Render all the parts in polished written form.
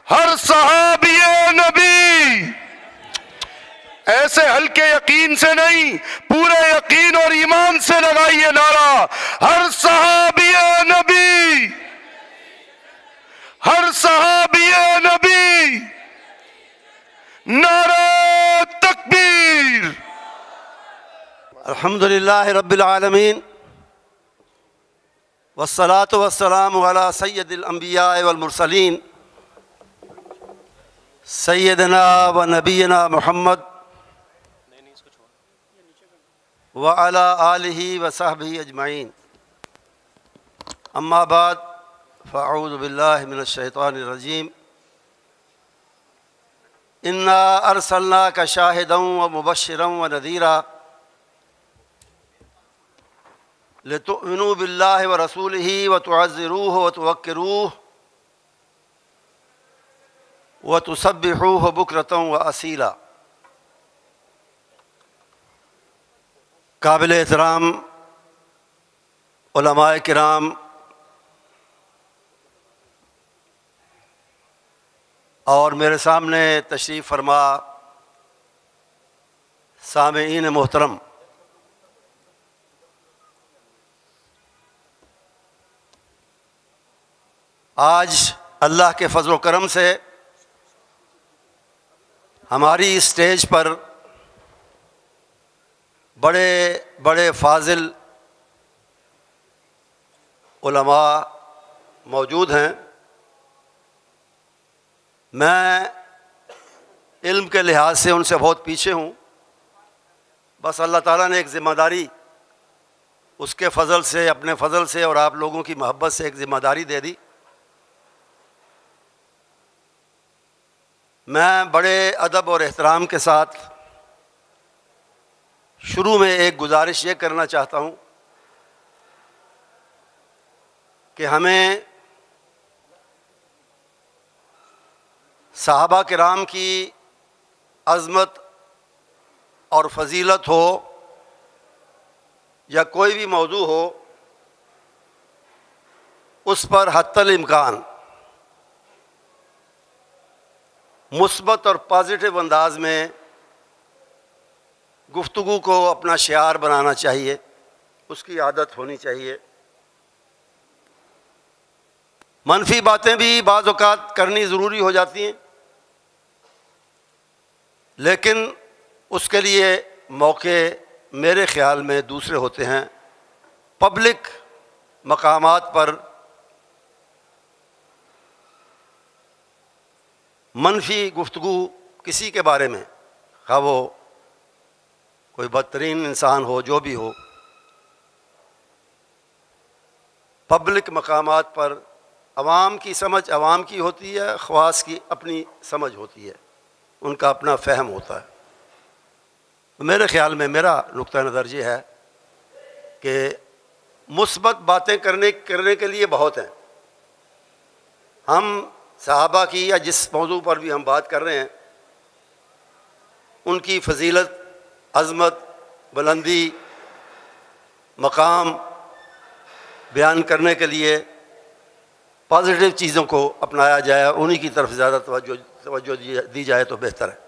ہر صحابی نبی، ایسے ہلکے یقین سے نہیں، پورے یقین اور ایمان سے لگائیے نعرہ ہر صحابی نبی، ہر صحابی نبی، نعرہ تکبیر۔ الحمدللہ رب العالمین، والصلاة والسلام علی سید الانبیاء والمرسلین، سیدنا و نبینا محمد وعلی آلہ وصحبہ اجمعین، اما بعد فاعوذ باللہ من الشیطان الرجیم۔ انا ارسلناک شاہدا ومبشرا ونذیرا لتؤمنوا باللہ ورسولہ وتعزروہ وتوقروہ وتسبحوہ بکرۃ واصیلا۔ قابل احترام علماء کرام اور میرے سامنے تشریف فرما سامعین محترم، آج اللہ کے فضل و کرم سے ہماری اسٹیج پر بڑے بڑے فاضل علماء موجود ہیں۔ میں علم کے لحاظ سے ان سے بہت پیچھے ہوں، بس اللہ تعالیٰ نے ایک ذمہ داری اس کے فضل سے، اپنے فضل سے اور آپ لوگوں کی محبت سے ایک ذمہ داری دے دی۔ میں بڑے ادب اور احترام کے ساتھ شروع میں ایک گزارش یہ کرنا چاہتا ہوں کہ ہمیں صحابہ کرام کی عظمت اور فضیلت ہو یا کوئی بھی موضوع ہو، اس پر حتی الامکان مثبت اور پازیٹیو انداز میں گفتگو کو اپنا شعار بنانا چاہیے، اس کی عادت ہونی چاہیے۔ منفی باتیں بھی بعض اوقات کرنی ضروری ہو جاتی ہیں، لیکن اس کے لیے موقع میرے خیال میں دوسرے ہوتے ہیں۔ پبلک مقامات پر منفی گفتگو کسی کے بارے میں، خواہ وہ کوئی بدترین انسان ہو، جو بھی ہو، پبلک مقامات پر عوام کی سمجھ عوام کی ہوتی ہے، خواص کی اپنی سمجھ ہوتی ہے، ان کا اپنا فہم ہوتا ہے۔ میرے خیال میں میرا نقطہ نظر یہ ہے کہ مثبت باتیں کرنے کے لیے بہت ہیں۔ ہم صحابہ کی یا جس موضوع پر بھی ہم بات کر رہے ہیں، ان کی فضیلت، عظمت، بلندی، مقام بیان کرنے کے لیے پازیٹیو چیزوں کو اپنایا جائے، انہی کی طرف زیادہ توجہ دی جائے تو بہتر ہے۔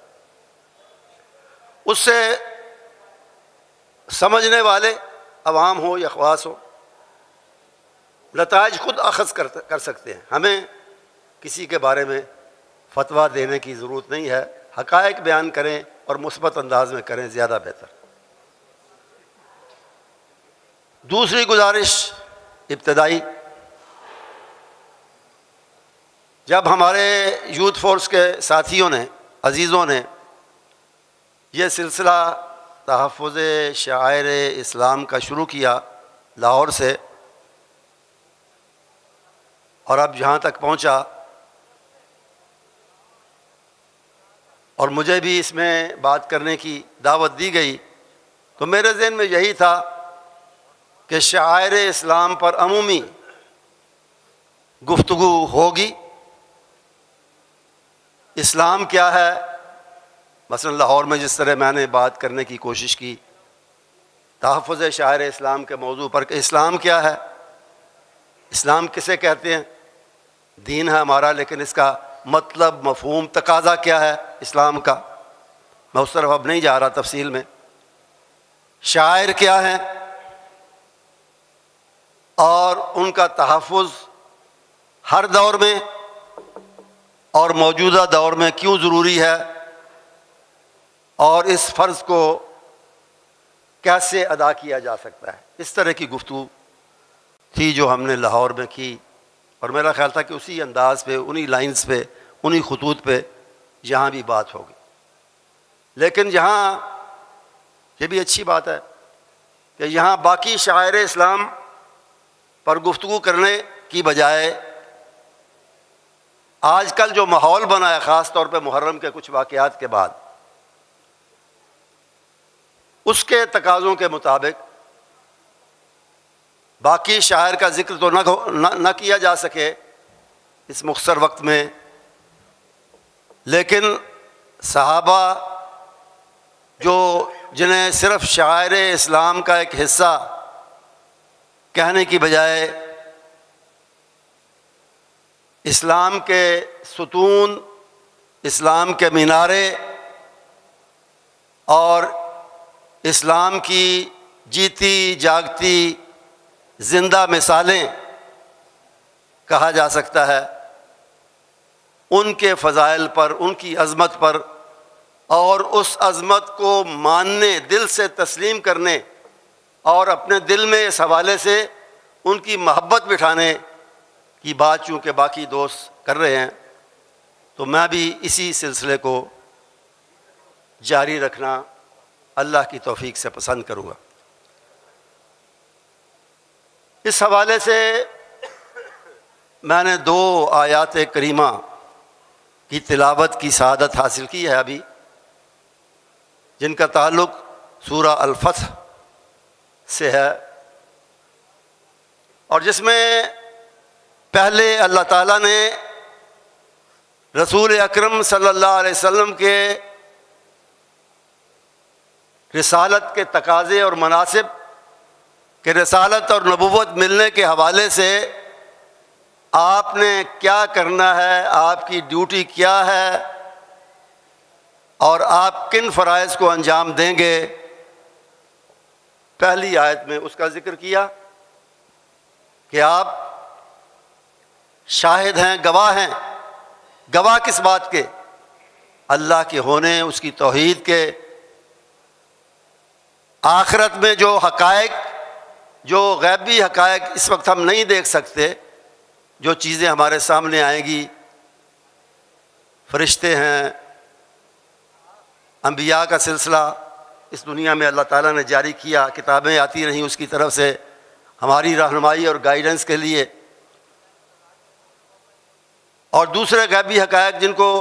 اس سے سمجھنے والے عوام ہو یا خواص ہو، نتائج خود اخذ کر سکتے ہیں۔ ہمیں کسی کے بارے میں فتویٰ دینے کی ضرورت نہیں ہے، حقائق بیان کریں اور مثبت انداز میں کریں، زیادہ بہتر۔ دوسری گزارش ابتدائی، جب ہمارے یوتھ فورس کے ساتھیوں نے، عزیزوں نے یہ سلسلہ تحفظ شعائر اسلام کا شروع کیا لاہور سے، اور اب جہاں تک پہنچا، اور مجھے بھی اس میں بات کرنے کی دعوت دی گئی، تو میرے ذہن میں یہی تھا کہ شعائر اسلام پر عمومی گفتگو ہوگی۔ اسلام کیا ہے، مثلا لاہور میں جس طرح میں نے بات کرنے کی کوشش کی تحفظ شعائر اسلام کے موضوع پر کہ اسلام کیا ہے، اسلام کسے کہتے ہیں، دین ہے ہمارا، لیکن اس کا مطلب، مفہوم، تقاضا کیا ہے اسلام کا، میں اس طرف اب نہیں جا رہا تفصیل میں. شاعر کیا ہیں اور ان کا تحفظ ہر دور میں اور موجودہ دور میں کیوں ضروری ہے، اور اس فرض کو کیسے ادا کیا جا سکتا ہے. اس طرح کی گفتگو تھی جو ہم نے لاہور میں کی، اور میرا خیال تھا کہ اسی انداز پہ، انہی لائنز پہ، انہی خطوط پہ جہاں بھی بات ہوگی. لیکن جہاں یہ بھی اچھی بات ہے کہ یہاں باقی شاعر اسلام پر گفتگو کرنے کی بجائے آج کل جو ماحول بنا ہے، خاص طور پہ محرم کے کچھ واقعات کے بعد، اس کے تقاضوں کے مطابق باقی شاعر کا ذکر تو نہ کیا جا سکے اس مختصر وقت میں، لیکن صحابہ جو جنہیں صرف شاعر اسلام کا ایک حصہ کہنے کی بجائے اسلام کے ستون، اسلام کے مینارے اور اسلام کی جیتی جاگتی زندہ مثالیں کہا جا سکتا ہے، ان کے فضائل پر، ان کی عظمت پر، اور اس عظمت کو ماننے، دل سے تسلیم کرنے اور اپنے دل میں اس حوالے سے ان کی محبت بٹھانے کی بات چونکہ باقی دوست کر رہے ہیں، تو میں بھی اسی سلسلے کو جاری رکھنا اللہ کی توفیق سے پسند کروں گا. اس حوالے سے میں نے 2 آیات کریمہ کی تلاوت کی سعادت حاصل کی ہے ابھی، جن کا تعلق سورہ الفتح سے ہے، اور جس میں پہلے اللہ تعالیٰ نے رسول اکرم صلی اللہ علیہ وسلم کے رسالت کے تقاضے اور مناسب کہ رسالت اور نبوت ملنے کے حوالے سے آپ نے کیا کرنا ہے، آپ کی ڈیوٹی کیا ہے، اور آپ کن فرائض کو انجام دیں گے، پہلی آیت میں اس کا ذکر کیا کہ آپ شاہد ہیں، گواہ ہیں. گواہ کس بات کے؟ اللہ کے ہونے، اس کی توحید کے، آخرت میں جو حقائق، جو غیبی حقائق اس وقت ہم نہیں دیکھ سکتے، جو چیزیں ہمارے سامنے آئیں گی، فرشتے ہیں، انبیاء کا سلسلہ اس دنیا میں اللہ تعالیٰ نے جاری کیا، کتابیں آتی رہیں اس کی طرف سے ہماری رہنمائی اور گائیڈنس کے لیے، اور دوسرے غیبی حقائق جن کو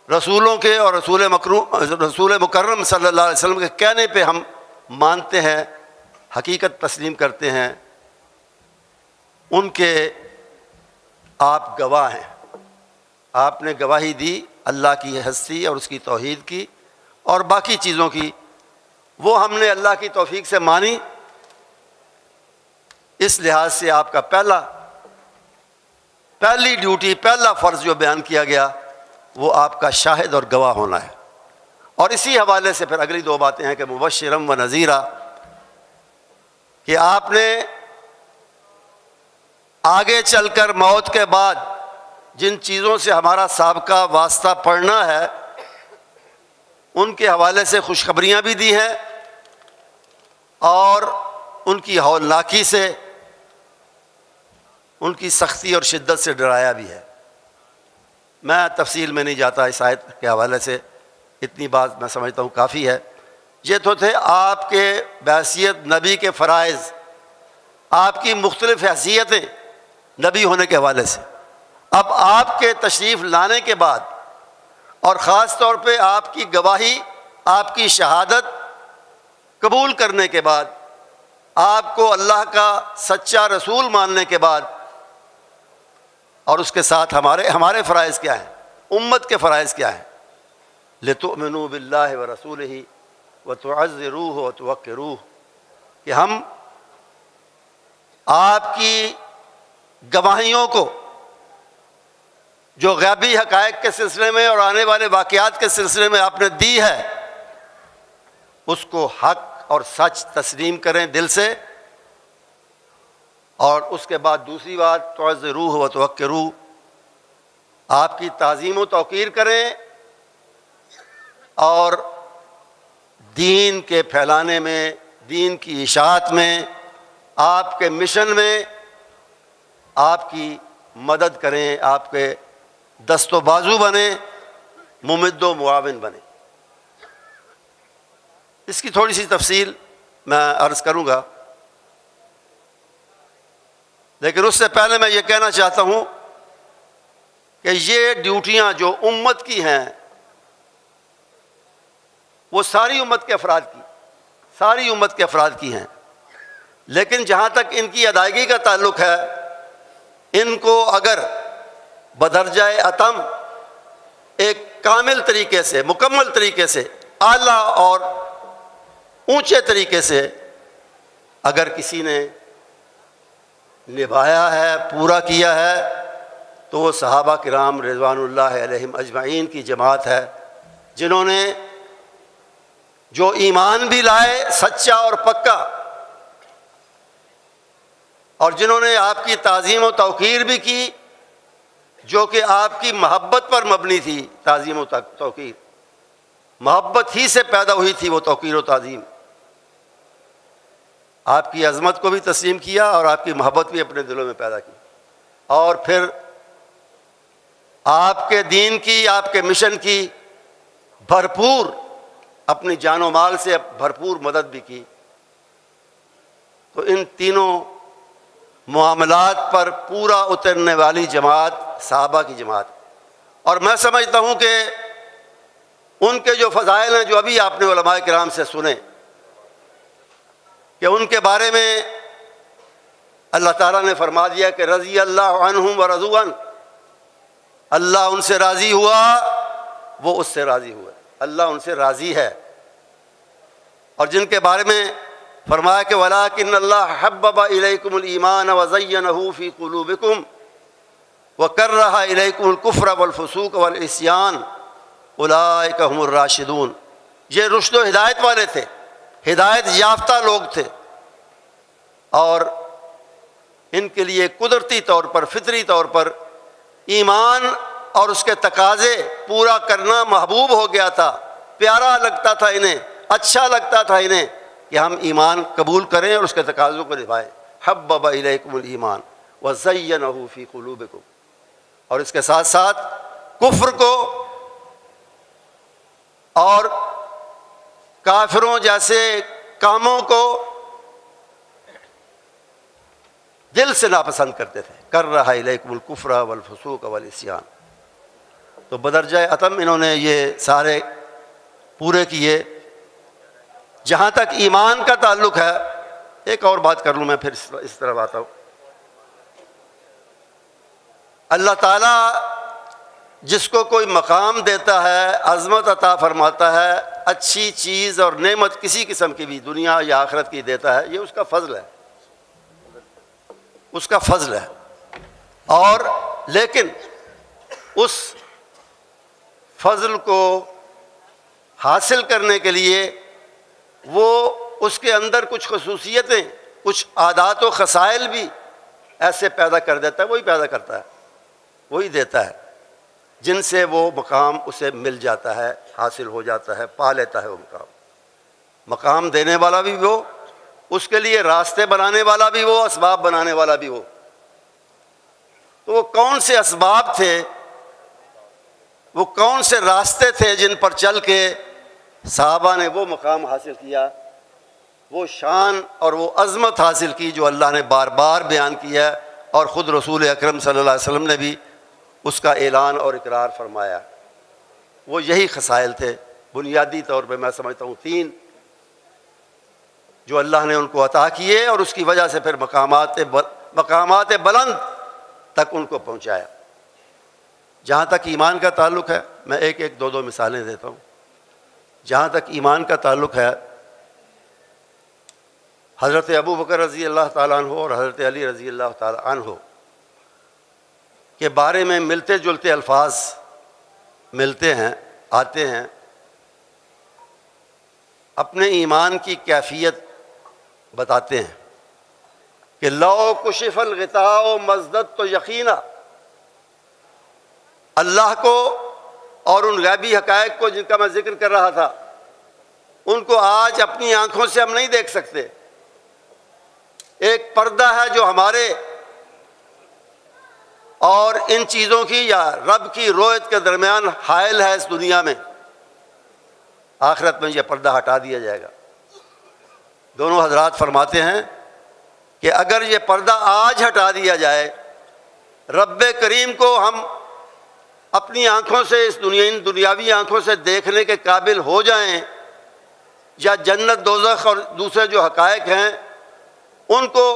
رسولوں کے اور رسول مکرم صلی اللہ علیہ وسلم کے کہنے پہ ہم مانتے ہیں، حقیقت تسلیم کرتے ہیں، ان کے آپ گواہ ہیں. آپ نے گواہی دی اللہ کی ہستی اور اس کی توحید کی اور باقی چیزوں کی، وہ ہم نے اللہ کی توفیق سے مانی. اس لحاظ سے آپ کا پہلی ڈیوٹی، پہلا فرض جو بیان کیا گیا وہ آپ کا شاہد اور گواہ ہونا ہے. اور اسی حوالے سے پھر اگلی 2 باتیں ہیں کہ مبشرم و نذیرہ، کہ آپ نے آگے چل کر موت کے بعد جن چیزوں سے ہمارا سابقہ واسطہ پڑنا ہے ان کے حوالے سے خوشخبریاں بھی دی ہیں، اور ان کی ہولناکی سے، ان کی سختی اور شدت سے ڈرایا بھی ہے. میں تفصیل میں نہیں جاتا اس آیت کے حوالے سے، اتنی بات میں سمجھتا ہوں کافی ہے. یہ تو تھے آپ کے بحیثیت نبی کے فرائض، آپ کی مختلف حیثیتیں نبی ہونے کے حوالے سے. اب آپ کے تشریف لانے کے بعد اور خاص طور پہ آپ کی گواہی، آپ کی شہادت قبول کرنے کے بعد، آپ کو اللہ کا سچا رسول ماننے کے بعد، اور اس کے ساتھ ہمارے فرائض کیا ہیں، امت کے فرائض کیا ہیں؟ لِتُؤْمِنُوا بِاللَّهِ وَرَسُولِهِ وَتُعَزِّرُوهُ وَتُوَقِّرُوهُ، کہ ہم آپ کی گواہیوں کو جو غیبی حقائق کے سلسلے میں اور آنے والے واقعات کے سلسلے میں آپ نے دی ہے، اس کو حق اور سچ تسلیم کریں دل سے. اور اس کے بعد دوسری بات، تعزروہ و توقروہ، آپ کی تعظیم و توقیر کریں اور دین کے پھیلانے میں، دین کی اشاعت میں، آپ کے مشن میں آپ کی مدد کریں، آپ کے دست و بازو بنیں، ممد و معاون بنیں. اس کی تھوڑی سی تفصیل میں عرض کروں گا، لیکن اس سے پہلے میں یہ کہنا چاہتا ہوں کہ یہ ڈیوٹیاں جو امت کی ہیں وہ ساری امت کے افراد کی ہیں، لیکن جہاں تک ان کی ادائیگی کا تعلق ہے، ان کو اگر بدرجہ اتم ایک کامل طریقے سے، مکمل طریقے سے، اعلیٰ اور اونچے طریقے سے اگر کسی نے نبھایا ہے، پورا کیا ہے، تو وہ صحابہ کرام رضوان اللہ علیہم اجمعین کی جماعت ہے، جنہوں نے جو ایمان بھی لائے سچا اور پکا، اور جنہوں نے آپ کی تعظیم و توقیر بھی کی، جو کہ آپ کی محبت پر مبنی تھی. تعظیم و توقیر محبت ہی سے پیدا ہوئی تھی، وہ توقیر و تعظیم. آپ کی عظمت کو بھی تسلیم کیا اور آپ کی محبت بھی اپنے دلوں میں پیدا کی، اور پھر آپ کے دین کی، آپ کے مشن کی بھرپور، اپنی جان و مال سے بھرپور مدد بھی کی. تو ان تینوں معاملات پر پورا اترنے والی جماعت صحابہ کی جماعت. اور میں سمجھتا ہوں کہ ان کے جو فضائل ہیں، جو ابھی آپ نے علماء کرام سے سنے، کہ ان کے بارے میں اللہ تعالیٰ نے فرما دیا کہ رضی اللہ عنہم ورضوا عنہ، اللہ ان سے راضی ہوا، وہ اس سے راضی ہوئے. اللہ ان سے راضی ہے. اور جن کے بارے میں فرمایا کہ وَلَٰكِنَّ اللَّهَ حَبَّبَ إِلَيْكُمُ الْإِيمَانَ وَزَيَّنَهُ فِي قُلُوبِكُمْ وَكَرَّهَ إِلَيْكُمُ الْكُفْرَ وَالْفُسُوقَ وَالْعِصْيَانَ أُولَٰئِكَ هُمُ الرَّاشِدُونَ. یہ رشد و ہدایت والے تھے، ہدایت یافتہ لوگ تھے، اور ان کے لیے قدرتی طور پر، فطری طور پر ایمان اور اس کے تقاضے پورا کرنا محبوب ہو گیا تھا. پیارا لگتا تھا انہیں، اچھا لگتا تھا انہیں کہ ہم ایمان قبول کریں اور اس کے تقاضوں کو نبھائیں. حبب الیکم الایمان وزینہ فی قلوبکم. اور اس کے ساتھ ساتھ کفر کو اور کافروں جیسے کاموں کو دل سے ناپسند کرتے تھے. کرہ الیکم الکفر والفسوق والعصیان. تو بدرجہ اتم انہوں نے یہ سارے پورے کیے. جہاں تک ایمان کا تعلق ہے، ایک اور بات کر لوں میں، پھر اس طرف آتا ہوں. اللہ تعالیٰ جس کو کوئی مقام دیتا ہے، عظمت عطا فرماتا ہے، اچھی چیز اور نعمت کسی قسم کی بھی دنیا یا آخرت کی دیتا ہے، یہ اس کا فضل ہے، اس کا فضل ہے. اور لیکن اس فضل کو حاصل کرنے کے لیے وہ اس کے اندر کچھ خصوصیتیں، کچھ عادات و خصائل بھی ایسے پیدا کر دیتا ہے. وہی پیدا کرتا ہے، وہی دیتا ہے، جن سے وہ مقام اسے مل جاتا ہے، حاصل ہو جاتا ہے، پا لیتا ہے وہ مقام. مقام دینے والا بھی وہ، اس کے لیے راستے بنانے والا بھی وہ، اسباب بنانے والا بھی وہ. تو وہ کون سے اسباب تھے، وہ کون سے راستے تھے جن پر چل کے صحابہ نے وہ مقام حاصل کیا، وہ شان اور وہ عظمت حاصل کی جو اللہ نے بار بار بیان کیا ہے، اور خود رسول اکرم صلی اللہ علیہ وسلم نے بھی اس کا اعلان اور اقرار فرمایا. وہ یہی خصائل تھے بنیادی طور پہ، میں سمجھتا ہوں 3، جو اللہ نے ان کو عطا کیے اور اس کی وجہ سے پھر مقامات بلند تک ان کو پہنچایا. جہاں تک ایمان کا تعلق ہے، میں ایک ایک دو مثالیں دیتا ہوں. جہاں تک ایمان کا تعلق ہے، حضرت ابو بکر رضی اللہ تعالیٰ عنہ اور حضرت علی رضی اللہ تعالیٰ عنہ کے بارے میں ملتے جلتے الفاظ ملتے ہیں، آتے ہیں، اپنے ایمان کی کیفیت بتاتے ہیں کہ لو کشف الغطاء مزدد تو یقینا، اللہ کو اور ان غیبی حقائق کو جن کا میں ذکر کر رہا تھا ان کو آج اپنی آنکھوں سے ہم نہیں دیکھ سکتے۔ ایک پردہ ہے جو ہمارے اور ان چیزوں کی یا رب کی رویت کے درمیان حائل ہے اس دنیا میں، آخرت میں یہ پردہ ہٹا دیا جائے گا۔ دونوں حضرات فرماتے ہیں کہ اگر یہ پردہ آج ہٹا دیا جائے، رب کریم کو ہم اپنی آنکھوں سے اس دنیاوی آنکھوں سے دیکھنے کے قابل ہو جائیں، یا جنت دوزخ اور دوسرے جو حقائق ہیں ان کو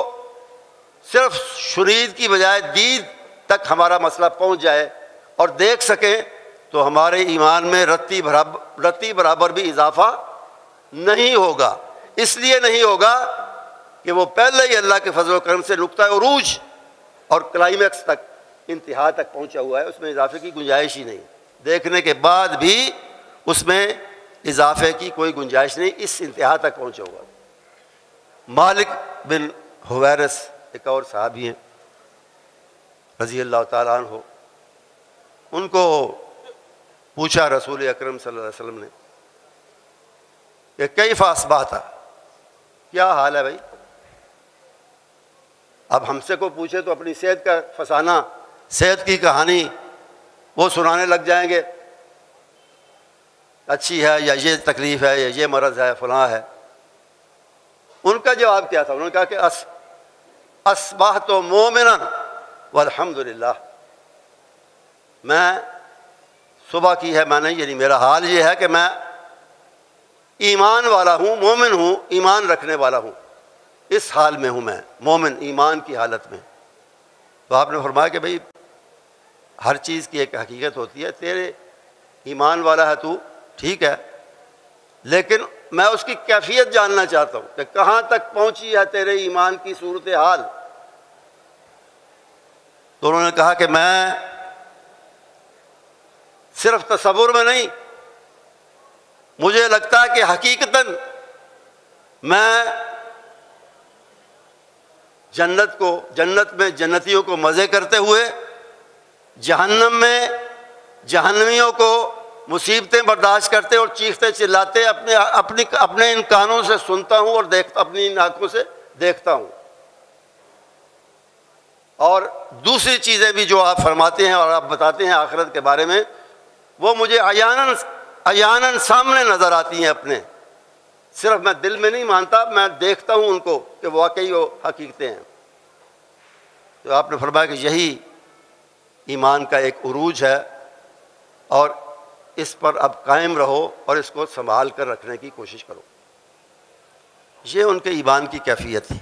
صرف شنید کی بجائے دید تک ہمارا مسئلہ پہنچ جائے اور دیکھ سکیں، تو ہمارے ایمان میں رتی برابر بھی اضافہ نہیں ہوگا۔ اس لیے نہیں ہوگا کہ وہ پہلے ہی اللہ کے فضل و کرم سے نقطہ عروج اور کلائمیکس تک، انتہا تک پہنچا ہوا ہے، اس میں اضافے کی گنجائش ہی نہیں۔ دیکھنے کے بعد بھی اس میں اضافے کی کوئی گنجائش نہیں، اس انتہا تک پہنچا ہوا۔ مالک بن حویرث ایک اور صحابی ہیں رضی اللہ تعالیٰ عنہ، ان کو پوچھا رسول اکرم صلی اللہ علیہ وسلم نے کہ کیف اصبحت، کیا حال ہے بھائی؟ اب ہم سے کو پوچھے تو اپنی صحت کا فسانہ، صحت کی کہانی وہ سنانے لگ جائیں گے، اچھی ہے یا یہ تکلیف ہے یا یہ مرض ہے فلاں ہے۔ ان کا جواب کیا تھا؟ انہوں نے کہا کہ اصبحت مومنا والحمدللہ، میں صبح کی ہے میں نے، یعنی میرا حال یہ ہے کہ میں ایمان والا ہوں، مومن ہوں، ایمان رکھنے والا ہوں، اس حال میں ہوں میں، مومن ایمان کی حالت میں۔ تو آپ نے فرمایا کہ بھئی ہر چیز کی ایک حقیقت ہوتی ہے، تیرے ایمان والا ہے تو ٹھیک ہے، لیکن میں اس کی کیفیت جاننا چاہتا ہوں کہ کہاں تک پہنچی ہے تیرے ایمان کی صورتحال۔ تو انہوں نے کہا کہ میں صرف تصور میں نہیں، مجھے لگتا ہے کہ حقیقتاً میں جنت میں جنتیوں کو مزے کرتے ہوئے، جہنم میں جہنمیوں کو مصیبتیں برداشت کرتے اور چیختے چلاتے اپنے ان کانوں سے سنتا ہوں اور اپنی ان آنکھوں سے دیکھتا ہوں۔ اور دوسری چیزیں بھی جو آپ فرماتے ہیں اور آپ بتاتے ہیں آخرت کے بارے میں، وہ مجھے عیاناً سامنے نظر آتی ہیں اپنے، صرف میں دل میں نہیں مانتا، میں دیکھتا ہوں ان کو کہ واقعی وہ حقیقتیں ہیں۔ تو آپ نے فرمایا کہ یہی ایمان کا ایک عروج ہے، اور اس پر اب قائم رہو اور اس کو سنبھال کر رکھنے کی کوشش کرو۔ یہ ان کے ایمان کی کیفیت تھی۔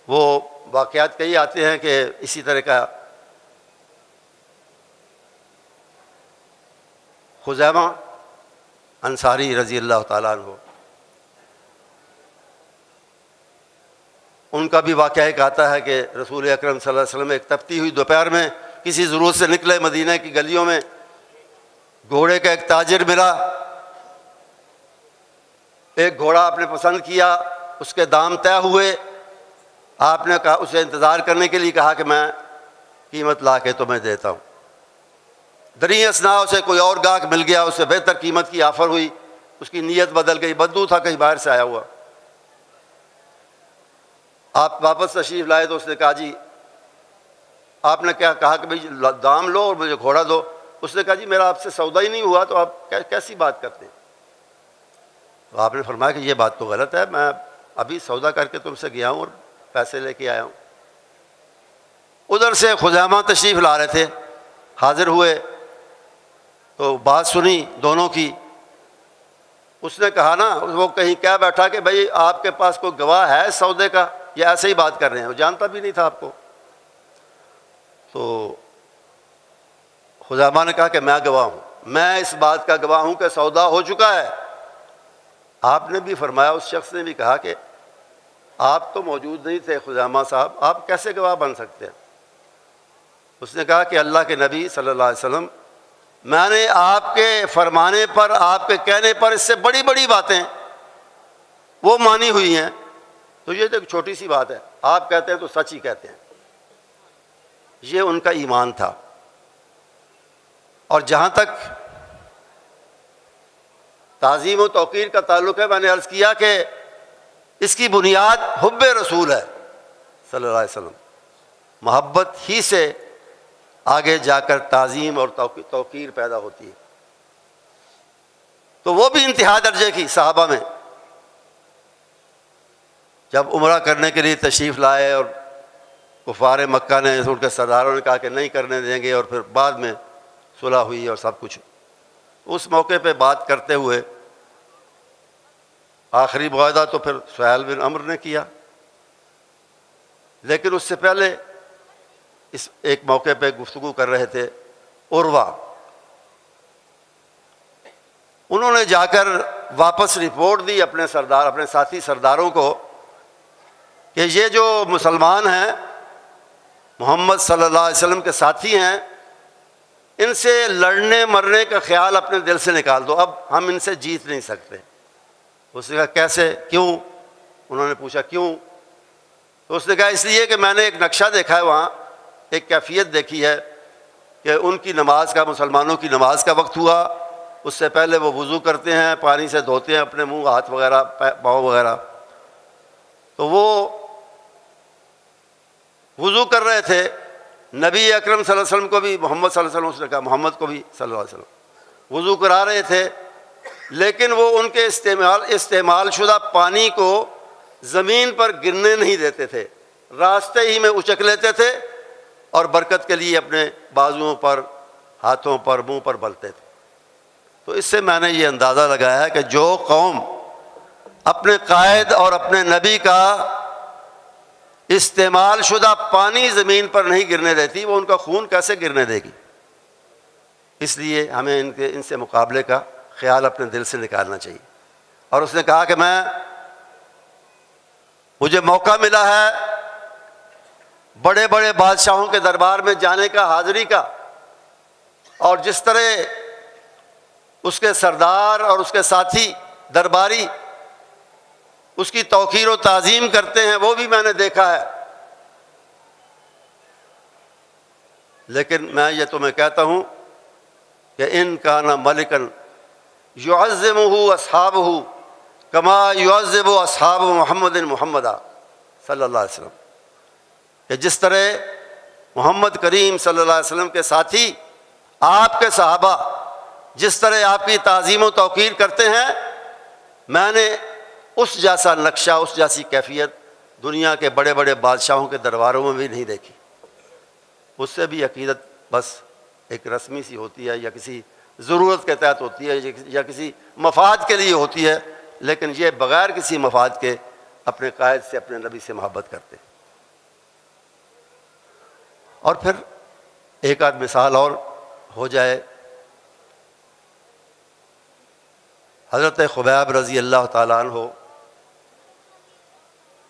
وہ واقعات کئی آتے ہیں کہ اسی طرح کا خزیمہ انصاری رضی اللہ تعالیٰ عنہ، ان کا بھی واقعہ ایک آتا ہے کہ رسول اکرم صلی اللہ علیہ وسلم ایک تپتی ہوئی دوپہر میں کسی ضرورت سے نکلے، مدینہ کی گلیوں میں گھوڑے کا ایک تاجر ملا، ایک گھوڑا آپ نے پسند کیا، اس کے دام طے ہوئے، آپ نے کہا اسے انتظار کرنے کے لیے کہا کہ میں قیمت لا کے تمہیں دیتا ہوں۔ دریں اثنا اسے کوئی اور گاہک مل گیا، اسے بہتر قیمت کی آفر ہوئی، اس کی نیت بدل گئی، بدو تھا کہیں باہر سے آیا ہوا۔ آپ واپس تشریف لائے تو اس نے کہا جی آپ نے کیا کہا کہ بھائی دام لو اور مجھے گھوڑا دو۔ اس نے کہا جی میرا آپ سے سودا ہی نہیں ہوا تو آپ کیسی بات کرتے ہیں؟ تو آپ نے فرمایا کہ یہ بات تو غلط ہے، میں ابھی سودا کر کے تم سے گیا ہوں اور پیسے لے کے آیا ہوں۔ ادھر سے خزیمہ تشریف لا رہے تھے، حاضر ہوئے تو بات سنی دونوں کی۔ اس نے کہا نا، وہ کہیں کہہ بیٹھا کہ بھائی آپ کے پاس کوئی گواہ ہے سودے کا، یا ایسے ہی بات کر رہے ہیں؟ وہ جانتا بھی نہیں تھا آپ کو۔ تو خزیمہ نے کہا کہ میں گواہ ہوں، میں اس بات کا گواہ ہوں کہ سودا ہو چکا ہے۔ آپ نے بھی فرمایا، اس شخص نے بھی کہا کہ آپ تو موجود نہیں تھے خزیمہ صاحب، آپ کیسے گواہ بن سکتے ہیں؟ اس نے کہا کہ اللہ کے نبی صلی اللہ علیہ وسلم، میں نے آپ کے فرمانے پر، آپ کے کہنے پر اس سے بڑی بڑی باتیں وہ مانی ہوئی ہیں، تو یہ تو ایک چھوٹی سی بات ہے، آپ کہتے ہیں تو سچ ہی کہتے ہیں۔ یہ ان کا ایمان تھا۔ اور جہاں تک تعظیم و توقیر کا تعلق ہے، میں نے عرض کیا کہ اس کی بنیاد حب رسول ہے صلی اللہ علیہ وسلم۔ محبت ہی سے آگے جا کر تعظیم اور توقیر پیدا ہوتی ہے۔ تو وہ بھی انتہا درجے کی صحابہ میں، جب عمرہ کرنے کے لیے تشریف لائے اور کفار مکہ نے، ان کے سرداروں نے کہا کہ نہیں کرنے دیں گے، اور پھر بعد میں صلح ہوئی اور سب کچھ، اس موقع پہ بات کرتے ہوئے آخری معاہدہ تو پھر سہیل بن عمرو نے کیا، لیکن اس سے پہلے اس ایک موقع پہ گفتگو کر رہے تھے عروہ، انہوں نے جا کر واپس رپورٹ دی اپنے سردار، اپنے ساتھی سرداروں کو کہ یہ جو مسلمان ہیں، محمد صلی اللہ علیہ وسلم کے ساتھی ہیں، ان سے لڑنے مرنے کا خیال اپنے دل سے نکال دو، اب ہم ان سے جیت نہیں سکتے۔ اس نے کہا کیسے، کیوں؟ انہوں نے پوچھا کیوں؟ تو اس نے کہا اس لیے کہ میں نے ایک نقشہ دیکھا ہے، وہاں ایک کیفیت دیکھی ہے کہ ان کی نماز کا، مسلمانوں کی نماز کا وقت ہوا، اس سے پہلے وہ وضو کرتے ہیں، پانی سے دھوتے ہیں اپنے منہ ہاتھ وغیرہ پاؤں وغیرہ، تو وہ وضو کر رہے تھے، نبی اکرم صلی اللہ علیہ وسلم کو بھی، محمد صلی اللہ علیہ وسلم، اس نے کہا محمد کو بھی صلی اللہ علیہ وسلم، وضو کرا رہے تھے، لیکن وہ ان کے استعمال شدہ پانی کو زمین پر گرنے نہیں دیتے تھے، راستے ہی میں اچک لیتے تھے اور برکت کے لیے اپنے بازوؤں پر، ہاتھوں پر، منہ پر بلتے تھے۔ تو اس سے میں نے یہ اندازہ لگایا کہ جو قوم اپنے قائد اور اپنے نبی کا استعمال شدہ پانی زمین پر نہیں گرنے دیتی، وہ ان کا خون کیسے گرنے دے گی؟ اس لیے ہمیں ان سے مقابلے کا خیال اپنے دل سے نکالنا چاہیے۔ اور اس نے کہا کہ مجھے موقع ملا ہے بڑے بڑے بادشاہوں کے دربار میں جانے کا، حاضری کا، اور جس طرح اس کے سردار اور اس کے ساتھی درباری اس کی توقیر و تعظیم کرتے ہیں، وہ بھی میں نے دیکھا ہے، لیکن میں یہ تمہیں کہتا ہوں کہ ان کان ملکن یعظمہ اصحابہ کما یعظم اصحاب محمد محمدا صلی اللہ علیہ وسلم، کہ جس طرح محمد کریم صلی اللہ علیہ وسلم کے ساتھی، آپ کے صحابہ جس طرح آپ کی تعظیم و توقیر کرتے ہیں، میں نے اس جیسا نقشہ، اس جیسی کیفیت دنیا کے بڑے بڑے بادشاہوں کے درباروں میں بھی نہیں دیکھی۔ اس سے بھی عقیدت بس ایک رسمی سی ہوتی ہے، یا کسی ضرورت کے تحت ہوتی ہے، یا کسی مفاد کے لیے ہوتی ہے، لیکن یہ بغیر کسی مفاد کے اپنے قائد سے، اپنے نبی سے محبت کرتے ہیں۔ اور پھر ایک آدھ مثال اور ہو جائے، حضرت خبیب رضی اللہ تعالیٰ عنہ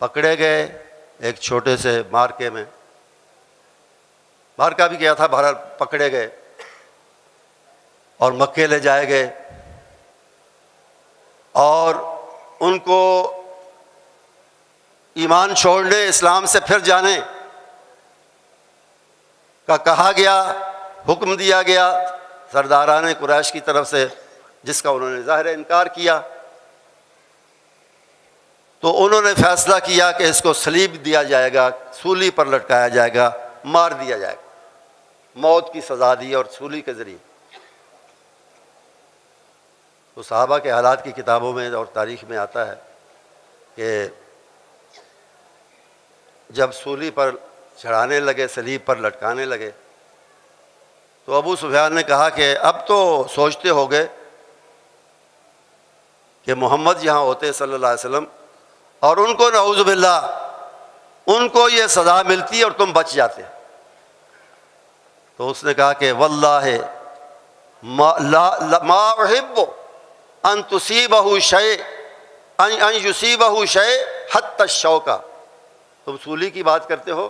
پکڑے گئے ایک چھوٹے سے مارکے میں، مارکا بھی گیا تھا، بہرحال پکڑے گئے اور مکے لے جائے گئے، اور ان کو ایمان چھوڑنے، اسلام سے پھر جانے کا کہا گیا، حکم دیا گیا سرداران قریش کی طرف سے، جس کا انہوں نے ظاہر انکار کیا۔ تو انہوں نے فیصلہ کیا کہ اس کو صلیب دیا جائے گا، سولی پر لٹکایا جائے گا، مار دیا جائے گا، موت کی سزا دی اور سولی کے ذریعے۔ تو صحابہ کے حالات کی کتابوں میں اور تاریخ میں آتا ہے کہ جب سولی پر چڑھانے لگے، صلیب پر لٹکانے لگے، تو ابو سفیان نے کہا کہ اب تو سوچتے ہو گئے کہ محمد یہاں ہوتے صلی اللہ علیہ وسلم، اور ان کو نعوذ باللہ ان کو یہ سزا ملتی اور تم بچ جاتے۔ تو اس نے کہا کہ واللہ ما احب ان تصیبہ شیء ان یصیبہ شیء حتی الشوکہ، تم سولی کی بات کرتے ہو،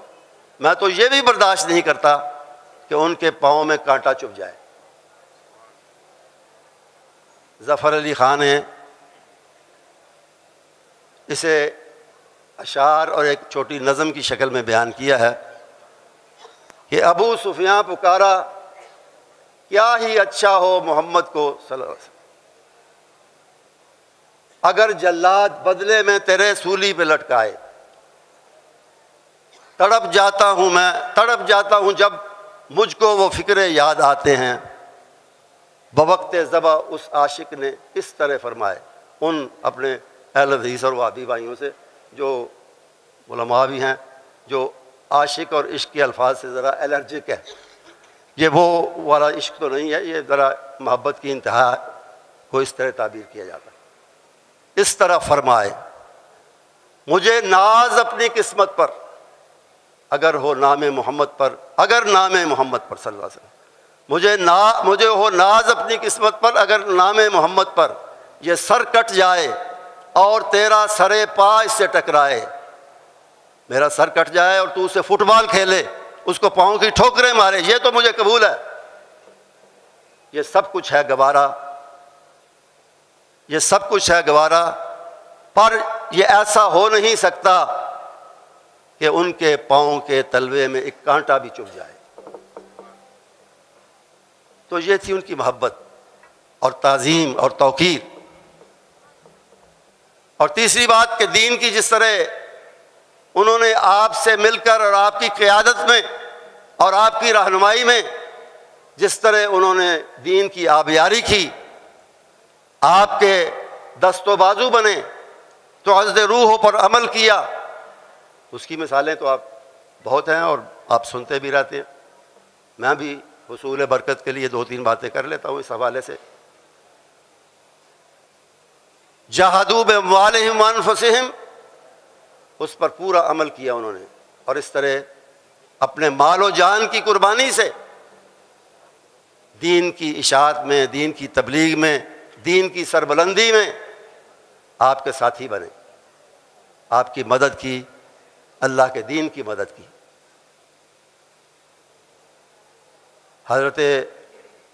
میں تو یہ بھی برداشت نہیں کرتا کہ ان کے پاؤں میں کانٹا چبھ جائے۔ ظفر علی خان نے اسے اشعار اور ایک چھوٹی نظم کی شکل میں بیان کیا ہے کہ ابو سفیاں پکارا کیا ہی اچھا ہو محمد کو صلی اللہ علیہ وسلم، اگر جلاد بدلے میں تیرے سولی پہ لٹکائے، تڑپ جاتا ہوں جب مجھ کو وہ فکرے یاد آتے ہیں، بوقت ذبح اس عاشق نے اس طرح فرمائے۔ ان اپنے اہل حدیث اور وہابی بھائیوں سے جو علماء بھی ہیں جو عاشق اور عشق کے الفاظ سے ذرا الرجک ہے، یہ وہ والا عشق تو نہیں ہے، یہ ذرا محبت کی انتہا کو اس طرح تعبیر کیا جاتا ہے۔ اس طرح فرمائے مجھے ناز اپنی قسمت پر، اگر ہو نام محمد پر، اگر نام محمد پر صلی اللہ علیہ وسلم، مجھے ہو ناز اپنی قسمت پر، اگر نام محمد پر یہ سر کٹ جائے اور تیرا سرے پا اس سے ٹکرائے، میرا سر کٹ جائے اور تو اسے فٹ بال کھیلے، اس کو پاؤں کی ٹھوکریں مارے، یہ تو مجھے قبول ہے، یہ سب کچھ ہے گوارا، یہ سب کچھ ہے گوارا، پر یہ ایسا ہو نہیں سکتا کہ ان کے پاؤں کے تلوے میں ایک کانٹا بھی چبھ جائے۔ تو یہ تھی ان کی محبت اور تعظیم اور توقیر۔ اور تیسری بات کہ دین کی جس طرح انہوں نے آپ سے مل کر اور آپ کی قیادت میں اور آپ کی رہنمائی میں جس طرح انہوں نے دین کی آبیاری کی، آپ کے دست و بازو بنے، تو عزد روحوں پر عمل کیا، اس کی مثالیں تو آپ بہت ہیں اور آپ سنتے بھی رہتے ہیں۔ میں بھی حصول برکت کے لیے 2-3 باتیں کر لیتا ہوں اس حوالے سے۔ جاہدوا باموالہم وانفسہم، اس پر پورا عمل کیا انہوں نے، اور اس طرح اپنے مال و جان کی قربانی سے دین کی اشاعت میں، دین کی تبلیغ میں، دین کی سربلندی میں آپ کے ساتھی بنے، آپ کی مدد کی، اللہ کے دین کی مدد کی۔ حضرت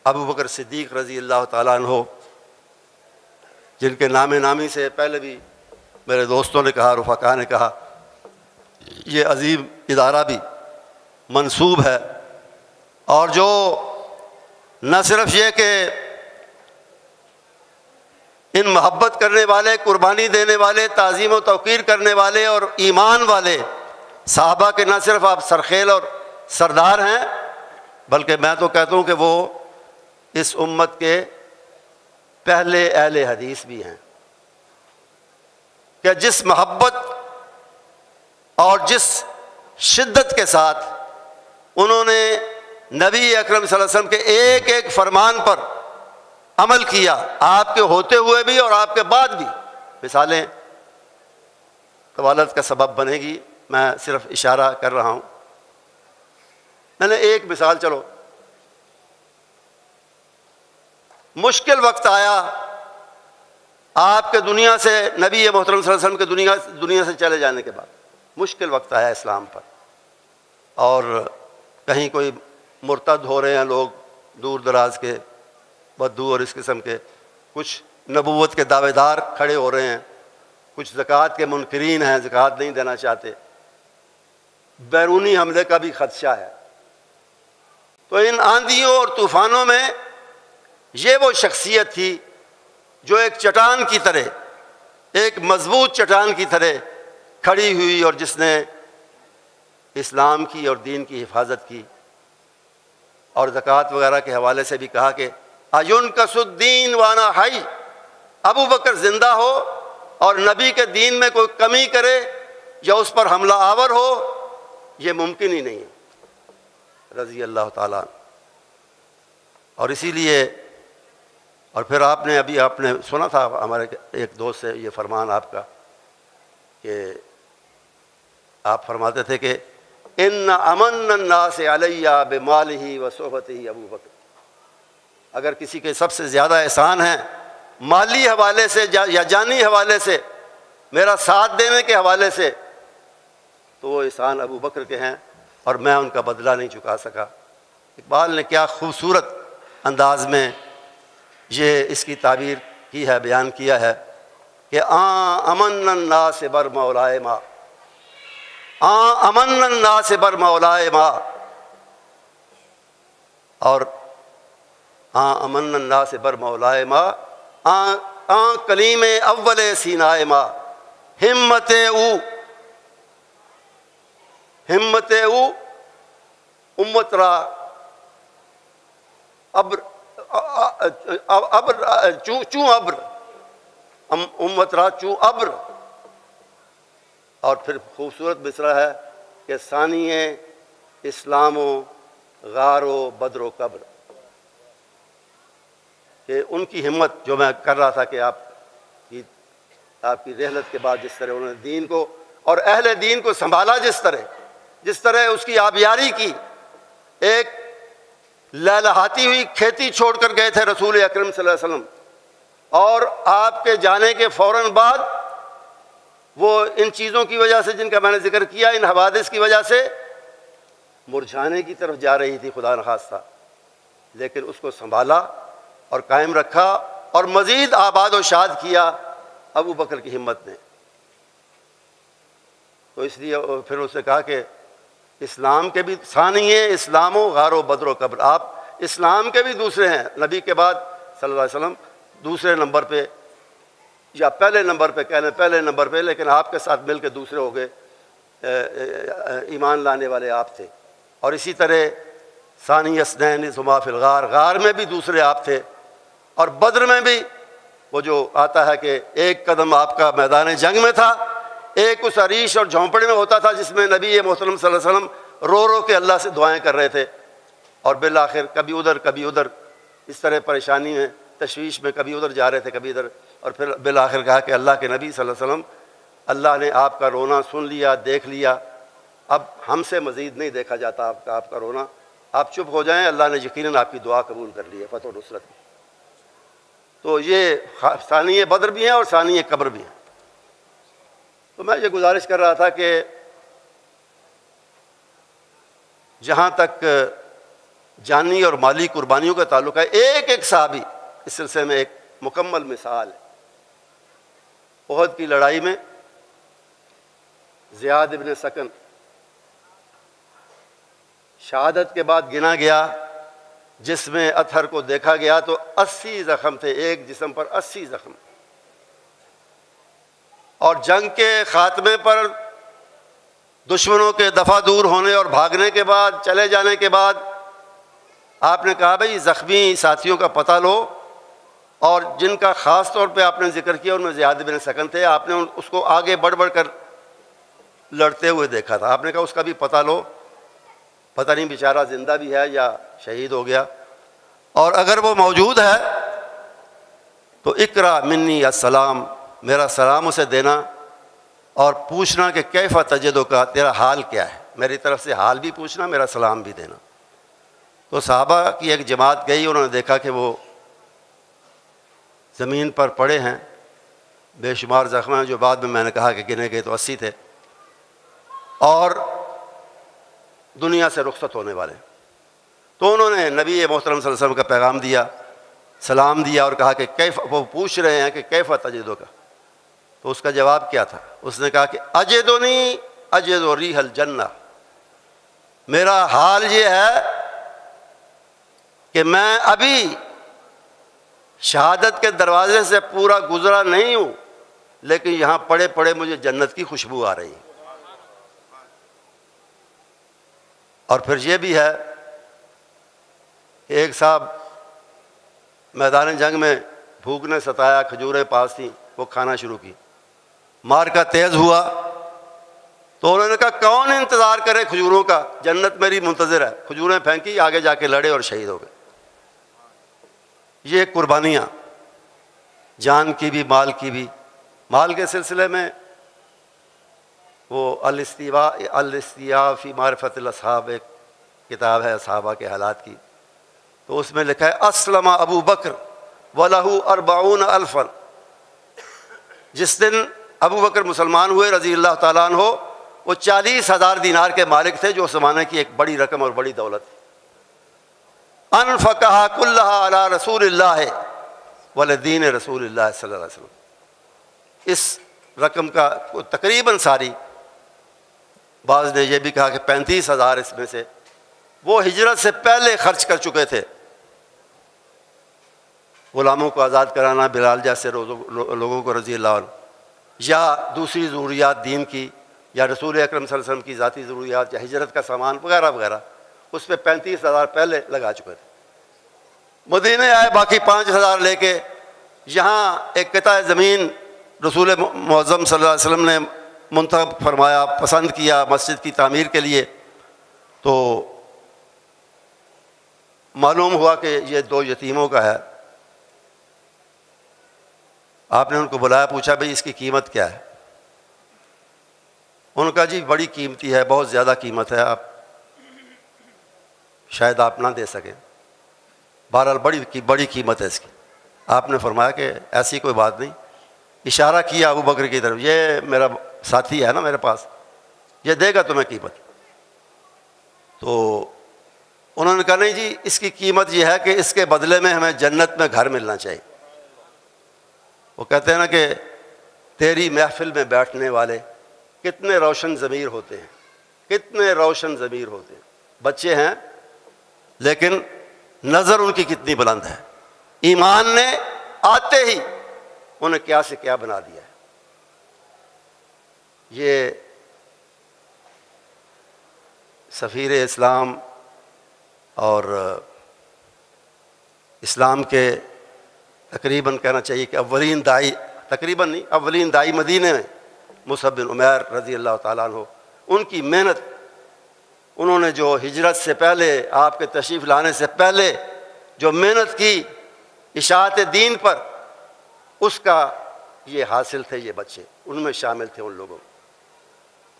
ابوبکر صدیق رضی اللہ تعالیٰ عنہ، جن کے نام نامی سے پہلے بھی میرے دوستوں نے کہا، رفقا نے کہا، یہ عظیم ادارہ بھی منسوب ہے، اور جو نہ صرف یہ کہ ان محبت کرنے والے، قربانی دینے والے، تعظیم و توقیر کرنے والے اور ایمان والے صحابہ کے نہ صرف آپ سرخیل اور سردار ہیں، بلکہ میں تو کہتا ہوں کہ وہ اس امت کے پہلے اہل حدیث بھی ہیں، کہ جس محبت اور جس شدت کے ساتھ انہوں نے نبی اکرم صلی اللہ علیہ وسلم کے ایک ایک فرمان پر عمل کیا، آپ کے ہوتے ہوئے بھی اور آپ کے بعد بھی۔ مثالیں طوالت کا سبب بنے گی، میں صرف اشارہ کر رہا ہوں۔ میں نے ایک مثال، چلو مشکل وقت آیا آپ کے دنیا سے، نبی محترم صلی اللہ علیہ وسلم کے دنیا سے چلے جانے کے بعد مشکل وقت آیا اسلام پر، اور کہیں کوئی مرتد ہو رہے ہیں لوگ دور دراز کے، بدو اور اس قسم کے، کچھ نبوت کے دعوے دار کھڑے ہو رہے ہیں، کچھ زکوٰۃ کے منکرین ہیں، زکوٰۃ نہیں دینا چاہتے، بیرونی حملے کا بھی خدشہ ہے۔ تو ان آندھیوں اور طوفانوں میں یہ وہ شخصیت تھی جو ایک چٹان کی طرح، ایک مضبوط چٹان کی طرح کھڑی ہوئی، اور جس نے اسلام کی اور دین کی حفاظت کی، اور زکوٰۃ وغیرہ کے حوالے سے بھی کہا کہ اَيُنْكَسُ الدِّينُ وَأَنَا حَيٌّ، ابو بکر زندہ ہو اور نبی کے دین میں کوئی کمی کرے یا اس پر حملہ آور ہو، یہ ممکن ہی نہیں ہے، رضی اللہ تعالیٰ عنہ۔ اور اسی لیے، اور پھر آپ نے سنا تھا ہمارے ایک دوست سے یہ فرمان آپ کا، کہ آپ فرماتے تھے کہ ان امن الناس علی بمالہ و صحبتہ ابو بکر، اگر کسی کے سب سے زیادہ احسان ہیں مالی حوالے سے یا جانی حوالے سے، میرا ساتھ دینے کے حوالے سے، تو وہ احسان ابو بکر کے ہیں، اور میں ان کا بدلہ نہیں چکا سکا، اقبال نے کیا خوبصورت انداز میں یہ اس کی تعبیر کی ہے، بیان کیا ہے کہ امن الناس بر مولائے ما، امن الناس بر مولائے ما، اور امن الناس بر مولائے ما، کلیم اول سینائے ما، ہمت او امت را ابر چوں ابر، امت را چوں ابر۔ اور پھر خوبصورت مصرع ہے کہ ثانی اسلام و غار و بدر و قبر، کہ ان کی ہمت جو میں کر رہا تھا کہ آپ کی رحلت کے بعد جس طرح انہوں نے دین کو اور اہل دین کو سنبھالا، جس طرح اس کی آبیاری کی، ایک لہلہاتی ہوئی کھیتی چھوڑ کر گئے تھے رسول اکرم صلی اللہ علیہ وسلم، اور آپ کے جانے کے فوراً بعد وہ ان چیزوں کی وجہ سے جن کا میں نے ذکر کیا، ان حوادث کی وجہ سے مرجھانے کی طرف جا رہی تھی خدا نخواستہ، لیکن اس کو سنبھالا اور قائم رکھا اور مزید آباد و شاد کیا ابو بکر کی ہمت نے۔ تو اس لیے پھر اس نے کہا کہ اسلام کے بھی ثانی ہیں اسلام و غار و بدر و قبر، آپ اسلام کے بھی دوسرے ہیں، نبی کے بعد صلی اللہ علیہ وسلم دوسرے نمبر پہ یا پہلے نمبر پہ، کہنے پہلے نمبر پہ، لیکن آپ کے ساتھ مل کے دوسرے ہو گئے، ایمان لانے والے آپ تھے۔ اور اسی طرح ثانی اثنین ثم فی الغار، غار میں بھی دوسرے آپ تھے، اور بدر میں بھی وہ جو آتا ہے کہ ایک قدم آپ کا میدان جنگ میں تھا، ایک اس عریش اور جھونپڑی میں ہوتا تھا جس میں نبی محترم صلی اللہ علیہ وسلم رو رو کے اللہ سے دعائیں کر رہے تھے، اور بالآخر کبھی ادھر اس طرح پریشانی میں، تشویش میں، کبھی ادھر جا رہے تھے کبھی ادھر، اور پھر بالآخر کہا کہ اللہ کے نبی صلی اللہ علیہ وسلم، اللہ نے آپ کا رونا سن لیا، دیکھ لیا، اب ہم سے مزید نہیں دیکھا جاتا آپ کا رونا، آپ چپ ہو جائیں، اللہ نے یقیناً آپ کی دعا قبول کر لی ہے فتح و نصرت کی۔ تو یہ ثانی بدر بھی ہیں اور ثانی قبر بھی ہیں۔ تو میں یہ گزارش کر رہا تھا کہ جہاں تک جانی اور مالی قربانیوں کا تعلق ہے، ایک صحابی اس سلسلے میں ایک مکمل مثال ہے۔ احد کی لڑائی میں زیاد ابن سکن شہادت کے بعد گنا گیا، جس میں اطہر کو دیکھا گیا تو 80 زخم تھے، ایک جسم پر 80 زخم۔ اور جنگ کے خاتمے پر دشمنوں کے دفع دور ہونے اور بھاگنے کے بعد، چلے جانے کے بعد، آپ نے کہا بھائی زخمی ساتھیوں کا پتہ لو، اور جن کا خاص طور پہ آپ نے ذکر کیا ان میں زیاد بن سکن تھے۔ آپ نے اس کو آگے بڑھ کر لڑتے ہوئے دیکھا تھا، آپ نے کہا اس کا بھی پتہ لو، پتہ نہیں بیچارہ زندہ بھی ہے یا شہید ہو گیا، اور اگر وہ موجود ہے تو اقرا منی السلام، میرا سلام اسے دینا، اور پوچھنا کہ کیف تجدو کا، تیرا حال کیا ہے، میری طرف سے حال بھی پوچھنا، میرا سلام بھی دینا۔ تو صحابہ کی ایک جماعت گئی، انہوں نے دیکھا کہ وہ زمین پر پڑے ہیں، بے شمار زخم ہیں، جو بعد میں نے کہا کہ گنے گئے تو 80 تھے، اور دنیا سے رخصت ہونے والے۔ تو انہوں نے نبی محترم صلی اللہ علیہ وسلم کا پیغام دیا، سلام دیا، اور کہا کہ کیف، وہ پوچھ رہے ہیں کہ کیف تجدو کا، تو اس کا جواب کیا تھا؟ اس نے کہا کہ اجدنی اجد ریح الجنہ، میرا حال یہ ہے کہ میں ابھی شہادت کے دروازے سے پورا گزرا نہیں ہوں، لیکن یہاں پڑے پڑے مجھے جنت کی خوشبو آ رہی ہے۔ اور پھر یہ بھی ہے کہ ایک صاحب میدان جنگ میں بھوک نے ستایا، کھجوریں پاس تھیں، وہ کھانا شروع کی، مارکا تیز ہوا، تو انہوں نے کہا کون انتظار کرے کھجوروں کا، جنت میری منتظر ہے، کھجوریں پھینکی، آگے جا کے لڑے اور شہید ہو گئے۔ یہ قربانیاں جان کی بھی، مال کی بھی۔ مال کے سلسلے میں وہ الاستیاء فی معرفت الاصحاب ایک کتاب ہے صحابہ کے حالات کی، تو اس میں لکھا ہے اسلم ابو بکر وَلَهُ 40 ألفا، جس دن ابو بکر مسلمان ہوئے رضی اللہ تعالیٰ عنہ، وہ 40,000 دینار کے مالک تھے، جو اس زمانے کی ایک بڑی رقم اور بڑی دولت تھی۔ انفقہا کلہا علی رسول اللہ ولدین رسول اللہ صلی اللہ علیہ وسلم. اس رقم کا تقریباً ساری، بعض نے یہ بھی کہا کہ 35,000 اس میں سے وہ ہجرت سے پہلے خرچ کر چکے تھے. غلاموں کو آزاد کرانا، بلال جیسے لوگوں کو رضی اللہ عنہ، یا دوسری ضروریات دین کی، یا رسول اکرم صلی اللہ علیہ وسلم کی ذاتی ضروریات، یا ہجرت کا سامان وغیرہ وغیرہ، اس پہ 35,000 پہلے لگا چکے تھے. مدینے آئے باقی 5,000 لے کے. یہاں ایک قطع زمین رسول معظم صلی اللہ علیہ وسلم نے منتخب فرمایا، پسند کیا مسجد کی تعمیر کے لیے. تو معلوم ہوا کہ یہ 2 یتیموں کا ہے. آپ نے ان کو بلایا، پوچھا بھئی اس کی قیمت کیا ہے؟ ان کا جی بڑی قیمتی ہے، بہت زیادہ قیمت ہے، آپ شاید آپ نہ دے سکیں. بہرحال بڑی قیمت ہے اس کی. آپ نے فرمایا کہ ایسی کوئی بات نہیں. اشارہ کیا ابو بکر کی طرف، یہ میرا ساتھی ہے نا میرے پاس، یہ دے گا تمہیں قیمت. تو انہوں نے کہا نہیں جی، اس کی قیمت یہ ہے کہ اس کے بدلے میں ہمیں جنت میں گھر ملنا چاہیے. وہ کہتے ہیں نا کہ تیری محفل میں بیٹھنے والے کتنے روشن ضمیر ہوتے ہیں، کتنے روشن ضمیر ہوتے ہیں. بچے ہیں لیکن نظر ان کی کتنی بلند ہے. ایمان نے آتے ہی انہیں کیا سے کیا بنا دیا ہے. یہ سفیر اسلام اور اسلام کے تقریباً کہنا چاہیے کہ اولین داعی، تقریباً نہیں، اولین داعی مدینے میں مصعب بن عمیر رضی اللہ تعالیٰ عنہ، ان کی محنت، انہوں نے جو ہجرت سے پہلے، آپ کے تشریف لانے سے پہلے جو محنت کی اشاعت دین پر، اس کا یہ حاصل تھے یہ بچے، ان میں شامل تھے ان لوگوں.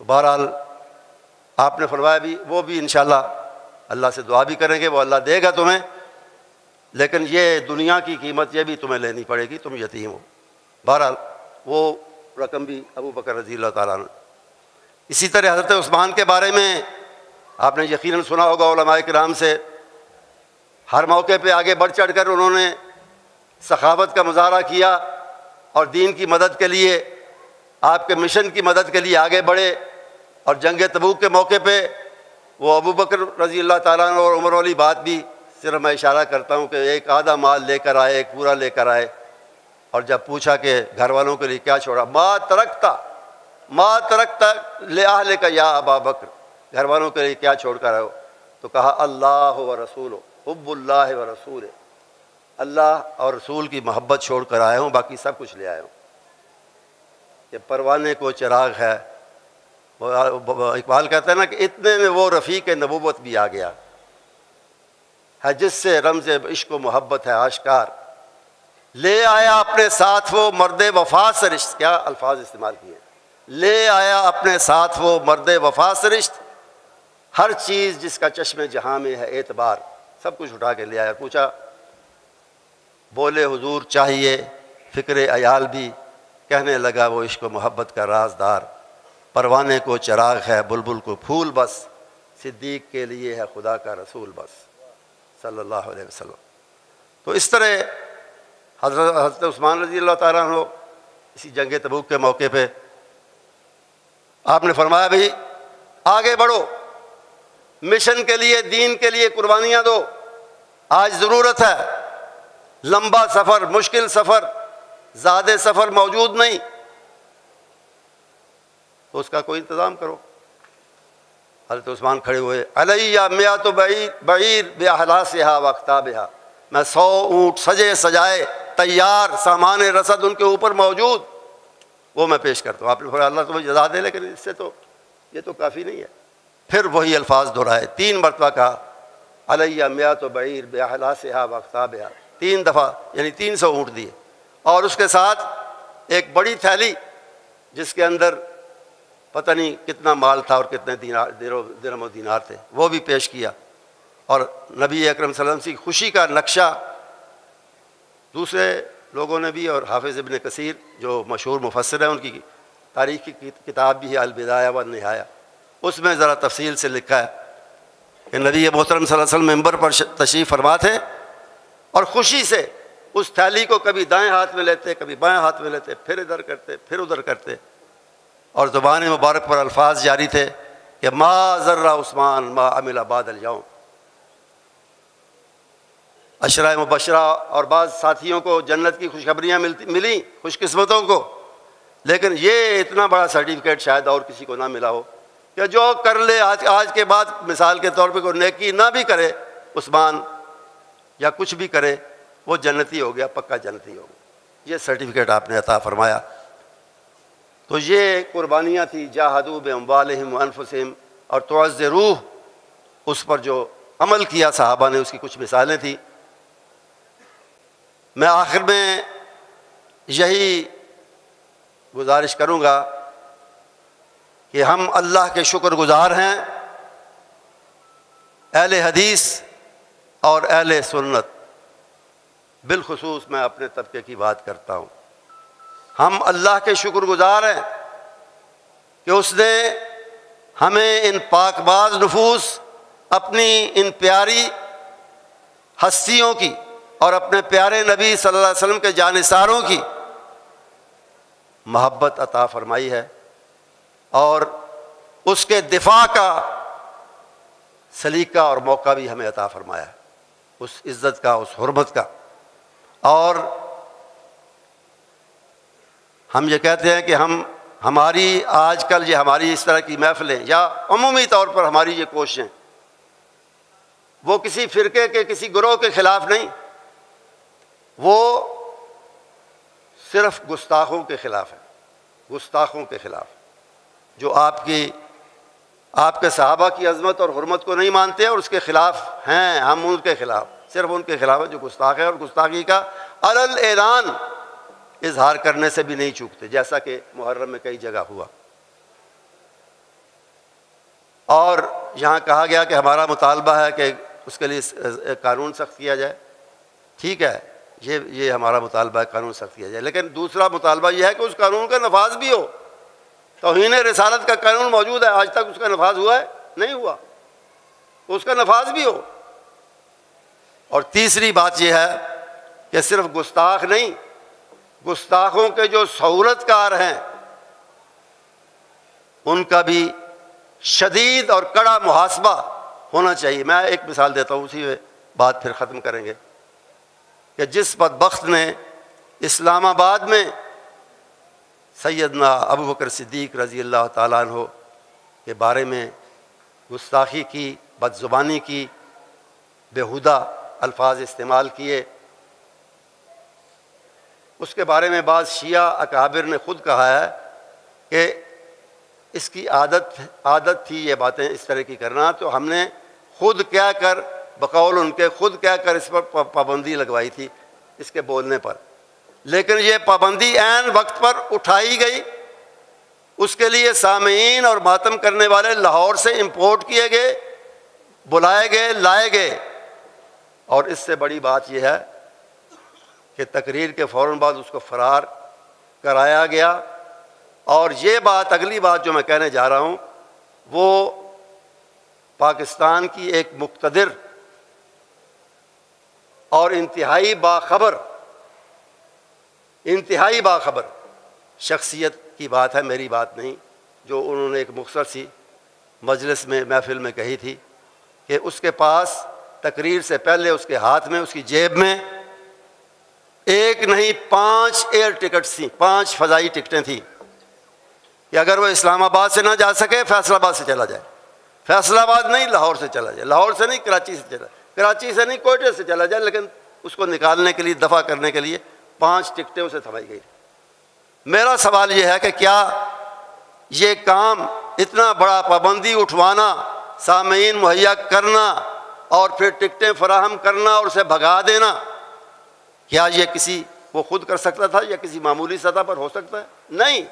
تو بہرحال آپ نے فرمایا بھی، وہ بھی انشاءاللہ اللہ سے دعا بھی کریں گے، وہ اللہ دے گا تمہیں، لیکن یہ دنیا کی قیمت یہ بھی تمہیں لینی پڑے گی، تم یتیم ہو. بہرحال وہ رقم بھی ابو بکر رضی اللہ تعالیٰ عنہ. اسی طرح حضرت عثمان کے بارے میں آپ نے یقیناً سنا ہوگا علماء کرام سے، ہر موقع پہ آگے بڑھ چڑھ کر انہوں نے سخاوت کا مظاہرہ کیا اور دین کی مدد کے لیے، آپ کے مشن کی مدد کے لیے آگے بڑھے. اور جنگ تبوک کے موقع پہ وہ ابو بکر رضی اللہ تعالیٰ عنہ اور عمر والی بات بھی صرف میں اشارہ کرتا ہوں کہ ایک آدھا مال لے کر آئے، ایک پورا لے کر آئے. اور جب پوچھا کہ گھر والوں کے لیے کیا چھوڑا، ما ترکتا لأہلک یا ابا بکر، گھر والوں کے لیے کیا چھوڑ کر آئے ہو؟ تو کہا اللہ و رسول، حب اللہ و رسول، اللہ اور رسول کی محبت چھوڑ کر آیا ہوں، باقی سب کچھ لے آیا ہوں. یہ پروانے کو چراغ ہے. اقبال کہتا ہے نا کہ اتنے میں وہ رفیق نبوت بھی آ گیا ہے، جس سے رمز عشق و محبت ہے آشکار. لے آیا اپنے ساتھ وہ مرد وفا سے رشت، کیا الفاظ استعمال کیے، لے آیا اپنے ساتھ وہ مرد وفا سے رشت، ہر چیز جس کا چشم جہاں میں ہے اعتبار، سب کچھ اٹھا کے لے آیا. پوچھا، بولے حضور چاہیے فکر عیال بھی، کہنے لگا وہ عشق و محبت کا رازدار. پروانے کو چراغ ہے بلبل کو پھول بس، صدیق کے لیے ہے خدا کا رسول بس صلی اللہ علیہ وسلم. تو اس طرح حضرت عثمان رضی اللہ تعالیٰ عنہ اسی جنگ تبوک کے موقع پہ آپ نے فرمایا بھائی آگے بڑھو، مشن کے لیے، دین کے لیے قربانیاں دو. آج ضرورت ہے، لمبا سفر، مشکل سفر، زیادہ سفر موجود نہیں، تو اس کا کوئی انتظام کرو. حضرت عثمان کھڑے ہوئے، علیہ میات بعیر باحلاسہا واقتابہا، میں 100 اونٹ سجے سجائے تیار، سامان رسد ان کے اوپر موجود، وہ میں پیش کرتا ہوں. آپ نے فرمایا اللہ تمہیں جزا دے، لیکن اس سے تو یہ تو کافی نہیں ہے. پھر وہی الفاظ دہرائے، 3 مرتبہ کہا علیہ میات بعیر باحلاسہا واقتابہا، 3 دفعہ، یعنی 300 اونٹ دیے. اور اس کے ساتھ ایک بڑی تھیلی جس کے اندر پتہ نہیں کتنا مال تھا اور کتنے درہم و دینار تھے، وہ بھی پیش کیا. اور نبی اکرم صلی اللہ علیہ وسلم کی خوشی کا نقشہ دوسرے لوگوں نے بھی، اور حافظ ابن کثیر جو مشہور مفسر ہیں، ان کی تاریخ کی کتاب بھی ہے البدایہ والنہایہ، اس میں ذرا تفصیل سے لکھا ہے کہ نبی محترم صلی اللہ علیہ وسلم ممبر پر تشریف فرما تھے اور خوشی سے اس تھیلی کو کبھی دائیں ہاتھ میں لیتے، کبھی بائیں ہاتھ میں لیتے، پھر ادھر کرتے، پھر ادھر کرتے، اور زبان مبارک پر الفاظ جاری تھے کہ ما ضر عثمان ما عمل بعد الیوم۔ عشرہ مبشرہ اور بعض ساتھیوں کو جنت کی خوشخبریاں ملیں، خوش قسمتوں کو، لیکن یہ اتنا بڑا سرٹیفکیٹ شاید اور کسی کو نہ ملا ہو کہ جو کر لے آج کے بعد مثال کے طور پہ کوئی نیکی نہ بھی کرے عثمان، یا کچھ بھی کرے، وہ جنتی ہو گیا، پکا جنتی ہو گیا۔ یہ سرٹیفکیٹ آپ نے عطا فرمایا۔ تو یہ قربانیاں تھیں، جاہدوا باموالہم وانفسہم، اور تعز روح، اس پر جو عمل کیا صحابہ نے، اس کی کچھ مثالیں تھیں۔ میں آخر میں یہی گزارش کروں گا کہ ہم اللہ کے شکر گزار ہیں، اہل حدیث اور اہل سنت، بالخصوص میں اپنے طبقے کی بات کرتا ہوں، ہم اللہ کے شکر گزار ہیں کہ اس نے ہمیں ان پاک باز نفوس، اپنی ان پیاری ہستیوں کی اور اپنے پیارے نبی صلی اللہ علیہ وسلم کے جانثاروں کی محبت عطا فرمائی ہے، اور اس کے دفاع کا سلیقہ اور موقع بھی ہمیں عطا فرمایا ہے، اس عزت کا، اس حرمت کا۔ اور ہم یہ کہتے ہیں کہ ہماری آج کل یہ ہماری اس طرح کی محفلیں یا عمومی طور پر ہماری یہ کوششیں، وہ کسی فرقے کے، کسی گروہ کے خلاف نہیں، وہ صرف گستاخوں کے خلاف ہے، گستاخوں کے خلاف، جو آپ کے صحابہ کی عظمت اور حرمت کو نہیں مانتے اور اس کے خلاف ہیں، ہم ان کے خلاف، صرف ان کے خلاف ہے جو گستاخ ہے، اور گستاخی کا علل اعلان اظہار کرنے سے بھی نہیں چوکتے، جیسا کہ محرم میں کئی جگہ ہوا۔ اور یہاں کہا گیا کہ ہمارا مطالبہ ہے کہ اس کے لیے قانون سخت کیا جائے، ٹھیک ہے، یہ ہمارا مطالبہ ہے، قانون سخت کیا جائے، لیکن دوسرا مطالبہ یہ ہے کہ اس قانون کا نفاذ بھی ہو۔ توہین رسالت کا قانون موجود ہے، آج تک اس کا نفاذ ہوا ہے؟ نہیں ہوا، اس کا نفاذ بھی ہو۔ اور تیسری بات یہ ہے کہ صرف گستاخ نہیں، گستاخوں کے جو سہولت کار ہیں ان کا بھی شدید اور کڑا محاسبہ ہونا چاہیے۔ میں ایک مثال دیتا ہوں، اسی بات پھر ختم کریں گے، کہ جس بدبخت نے اسلام آباد میں سیدنا ابو بکر صدیق رضی اللہ تعالیٰ عنہ کے بارے میں گستاخی کی، بد زبانی کی، بیہودہ الفاظ استعمال کیے، اس کے بارے میں بعض شیعہ اکابر نے خود کہا ہے کہ اس کی عادت تھی یہ باتیں اس طرح کی کرنا، تو ہم نے خود کہہ کر، بقول ان کے خود کہہ کر اس پر پابندی لگوائی تھی، اس کے بولنے پر، لیکن یہ پابندی عین وقت پر اٹھائی گئی، اس کے لیے سامعین اور ماتم کرنے والے لاہور سے امپورٹ کیے گئے، بلائے گئے، لائے گئے، اور اس سے بڑی بات یہ ہے کہ تقریر کے فوراً بعد اس کو فرار کرایا گیا۔ اور یہ بات، اگلی بات جو میں کہنے جا رہا ہوں، وہ پاکستان کی ایک مقتدر اور انتہائی باخبر شخصیت کی بات ہے، میری بات نہیں، جو انہوں نے ایک مختصر سی مجلس میں، محفل میں کہی تھی کہ اس کے پاس تقریر سے پہلے اس کے ہاتھ میں، اس کی جیب میں ایک نہیں 5 ایئر ٹکٹس تھیں، 5 فضائی ٹکٹیں تھیں کہ اگر وہ اسلام آباد سے نہ جا سکے، فیصل آباد سے چلا جائے، فیصل آباد نہیں لاہور سے چلا جائے، لاہور سے نہیں کراچی سے چلا، کراچی سے نہیں کوئٹہ سے چلا جائے، لیکن اس کو نکالنے کے لیے، دفع کرنے کے لیے 5 ٹکٹیں اسے تھمائی گئی۔ میرا سوال یہ ہے کہ کیا یہ کام، اتنا بڑا پابندی اٹھوانا، سامعین مہیا کرنا اور پھر ٹکٹیں فراہم کرنا اور اسے بھگا دینا، کیا یہ کسی وہ خود کر سکتا تھا یا کسی معمولی سطح پر ہو سکتا ہے؟ نہیں،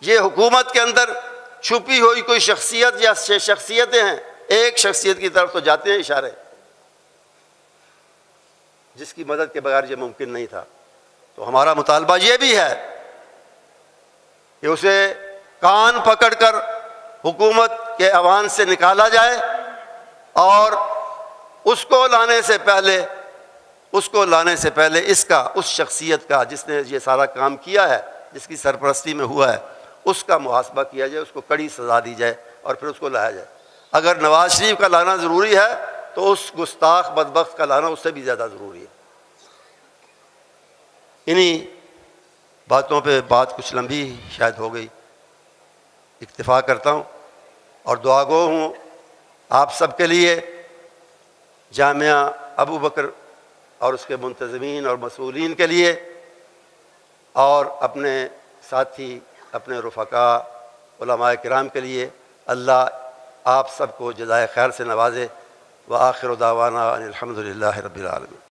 یہ حکومت کے اندر چھپی ہوئی کوئی شخصیت یا شخصیتیں ہیں، ایک شخصیت کی طرف تو جاتے ہیں اشارے، جس کی مدد کے بغیر یہ ممکن نہیں تھا۔ تو ہمارا مطالبہ یہ بھی ہے کہ اسے کان پکڑ کر حکومت کے ایوان سے نکالا جائے اور اس کو لانے سے پہلے اس شخصیت کا جس نے یہ سارا کام کیا ہے، جس کی سرپرستی میں ہوا ہے، اس کا محاسبہ کیا جائے، اس کو کڑی سزا دی جائے اور پھر اس کو لایا جائے۔ اگر نواز شریف کا لانا ضروری ہے تو اس گستاخ بدبخت کا لانا اس سے بھی زیادہ ضروری ہے۔ انہی باتوں پہ بات کچھ لمبی شاید ہو گئی، اکتفا کرتا ہوں اور دعا گو ہوں آپ سب کے لیے، جامعہ ابو بکر اور اس کے منتظمین اور مسئولین کے لیے، اور اپنے ساتھی، اپنے رفقاء علماء کرام کے لیے۔ اللہ آپ سب کو جزائے خیر سے نوازے۔ وآخر دعوانا ان الحمد للہ رب العالمین۔